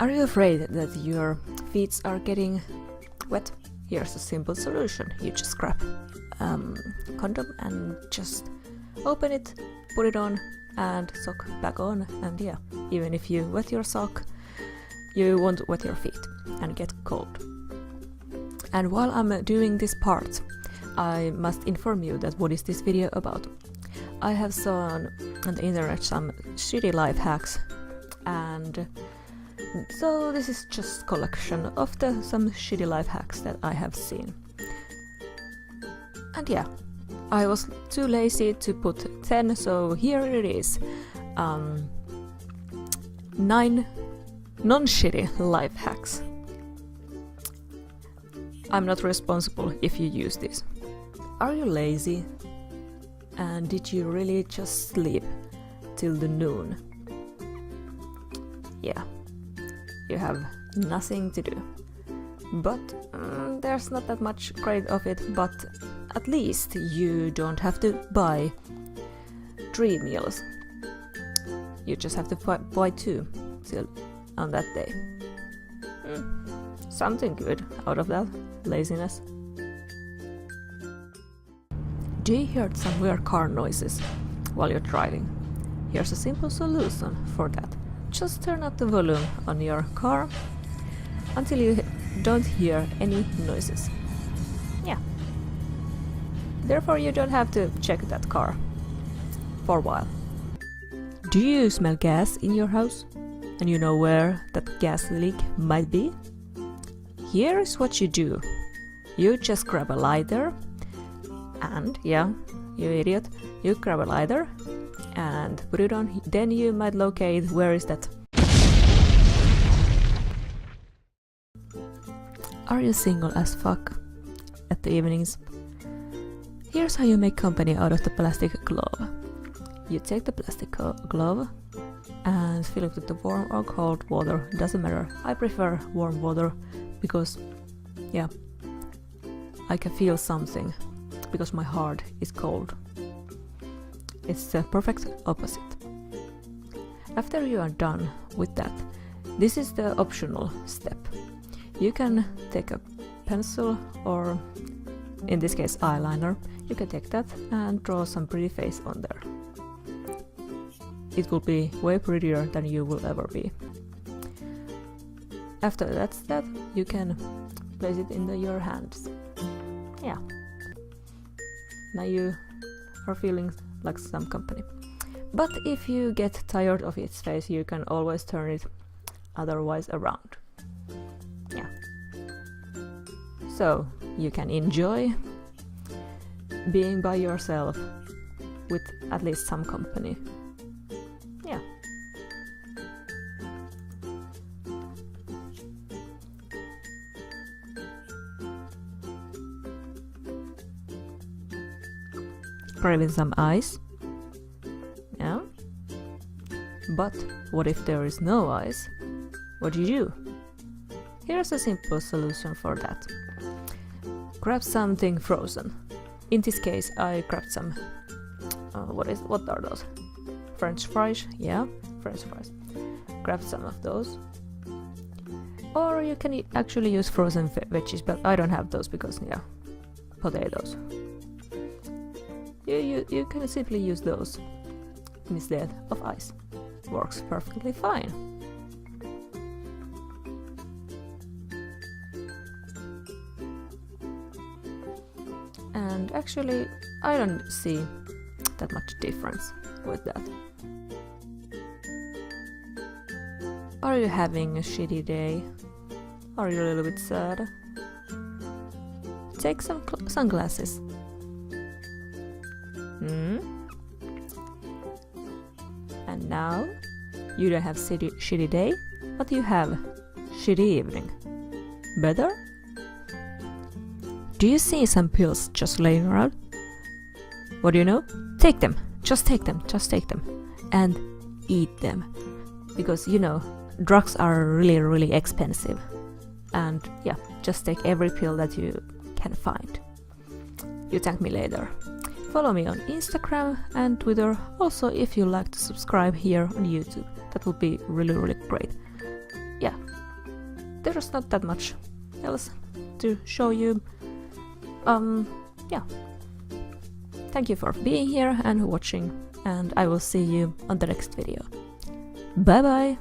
Are you afraid that your feet are getting wet? Here's a simple solution. You just grab condom and just open it, put it on and sock back on, and yeah, even if you wet your sock, you won't wet your feet and get cold. And while I'm doing this part, I must inform you that what is this video about. I have seen on the internet some shitty life hacks, and so this is just collection of some shitty life hacks that I have seen. And yeah, I was too lazy to put 10, so here it is. 9 non-shitty life hacks. I'm not responsible if you use this. Are you lazy? And did you really just sleep till the noon? Yeah, you have nothing to do. But there's not that much great of it, but at least you don't have to buy 3 meals. You just have to buy 2 till on that day. Something good out of that laziness. Do you hear some weird car noises while you're driving? Here's a simple solution for that. Just turn up the volume on your car until you don't hear any noises. Yeah. Therefore you don't have to check that car for a while. Do you smell gas in your house? And you know where that gas leak might be? Here is what you do. You just grab a lighter and, yeah, you idiot, you grab a lighter and put it on, then you might locate where is that. Are you single as fuck at the evenings? Here's how you make company out of the plastic glove. You take the plastic glove and fill it with the warm or cold water, doesn't matter. I prefer warm water because, yeah, I can feel something because my heart is cold. It's the perfect opposite. After you are done with that, this is the optional step. You can take a pencil or, in this case, eyeliner. You can take that and draw some pretty face on there. It will be way prettier than you will ever be. After that's that, you can place it in your hands. Yeah. Now you are feeling like some company. But if you get tired of its face, you can always turn it otherwise around. Yeah. So you can enjoy being by yourself with at least some company. Yeah. Craving some ice? Yeah. But what if there is no ice? What do you do? Here's a simple solution for that. Grab something frozen. In this case, I grabbed some. What are those? French fries? Yeah, French fries. Grab some of those. Or you can actually use frozen veggies, but I don't have those because, yeah, potatoes. You can simply use those instead of ice. Works perfectly fine. And actually, I don't see that much difference with that. Are you having a shitty day? Are you a little bit sad? Take some sunglasses. And now, you don't have shitty day, but you have shitty evening. Better? Do you see some pills just laying around? What do you know? Take them! Just take them! Just take them! And eat them. Because, you know, drugs are really, really expensive. And yeah, just take every pill that you can find. You thank me later. Follow me on Instagram and Twitter. Also, if you like to subscribe here on YouTube, that would be really, really great. Yeah, there's not that much else to show you. Yeah. Thank you for being here and watching, and I will see you on the next video. Bye bye!